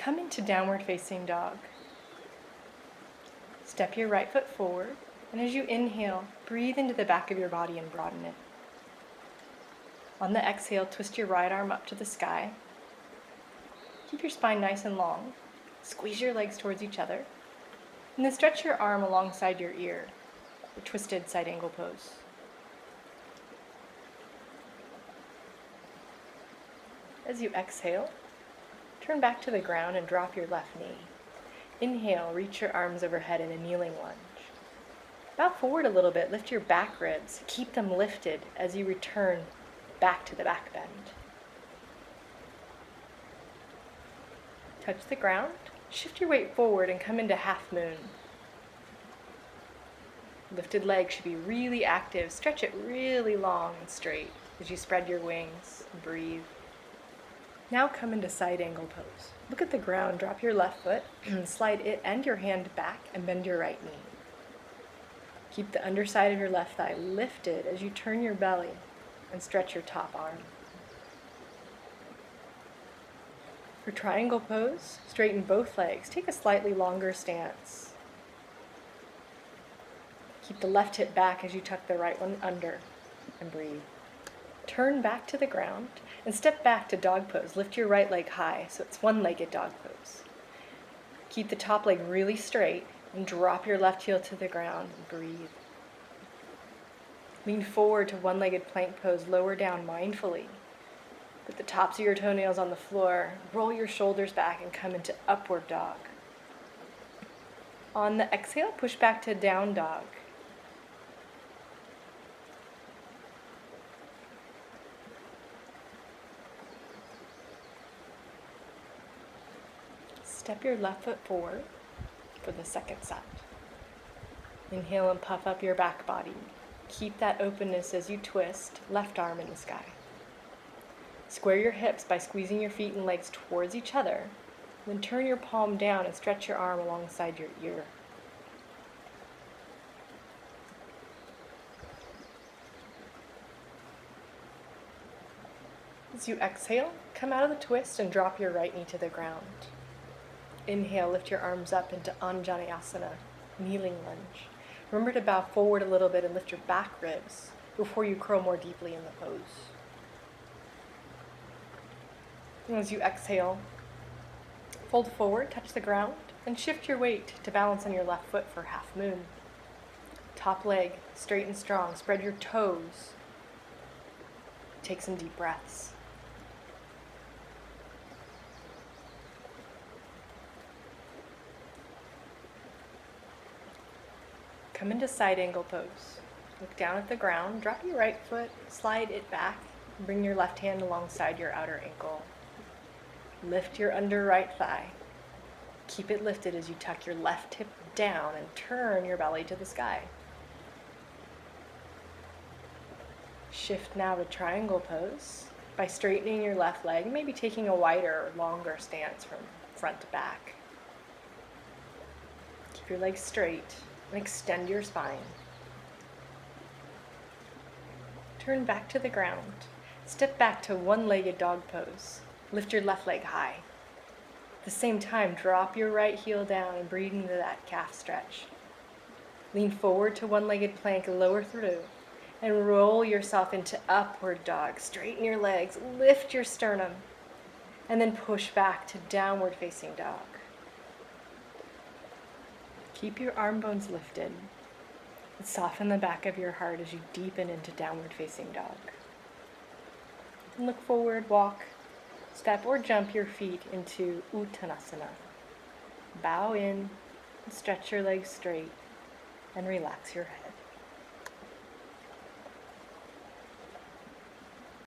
Come into downward facing dog. Step your right foot forward, and as you inhale, breathe into the back of your body and broaden it. On the exhale, twist your right arm up to the sky. Keep your spine nice and long. Squeeze your legs towards each other. And then stretch your arm alongside your ear, a twisted side angle pose. As you exhale, turn back to the ground and drop your left knee. Inhale, reach your arms overhead in a kneeling lunge. Bow forward a little bit, lift your back ribs. Keep them lifted as you return back to the back bend. Touch the ground, shift your weight forward and come into half moon. Lifted leg should be really active. Stretch it really long and straight as you spread your wings and breathe. Now come into side angle pose. Look at the ground, drop your left foot, slide it and your hand back and bend your right knee. Keep the underside of your left thigh lifted as you turn your belly and stretch your top arm. For triangle pose, straighten both legs. Take a slightly longer stance. Keep the left hip back as you tuck the right one under and breathe. Turn back to the ground and step back to dog pose. Lift your right leg high so it's one-legged dog pose. Keep the top leg really straight and drop your left heel to the ground and breathe. Lean forward to one-legged plank pose, lower down mindfully. Put the tops of your toenails on the floor, roll your shoulders back and come into upward dog. On the exhale, push back to down dog. Step your left foot forward for the second set. Inhale and puff up your back body. Keep that openness as you twist, left arm in the sky. Square your hips by squeezing your feet and legs towards each other. Then turn your palm down and stretch your arm alongside your ear. As you exhale, come out of the twist and drop your right knee to the ground. Inhale, lift your arms up into Anjaneyasana, kneeling lunge. Remember to bow forward a little bit and lift your back ribs before you curl more deeply in the pose. And as you exhale, fold forward, touch the ground, and shift your weight to balance on your left foot for half moon. Top leg straight and strong. Spread your toes. Take some deep breaths. Come into side angle pose. Look down at the ground, drop your right foot, slide it back, and bring your left hand alongside your outer ankle. Lift your under right thigh. Keep it lifted as you tuck your left hip down and turn your belly to the sky. Shift now to triangle pose by straightening your left leg, maybe taking a wider or longer stance from front to back. Keep your legs straight and extend your spine. Turn back to the ground. Step back to one-legged dog pose. Lift your left leg high. At the same time, drop your right heel down and breathe into that calf stretch. Lean forward to one-legged plank, lower through, and roll yourself into upward dog. Straighten your legs, lift your sternum, and then push back to downward facing dog. Keep your arm bones lifted and soften the back of your heart as you deepen into downward facing dog. And look forward, walk, step or jump your feet into Uttanasana. Bow in, stretch your legs straight, and relax your head.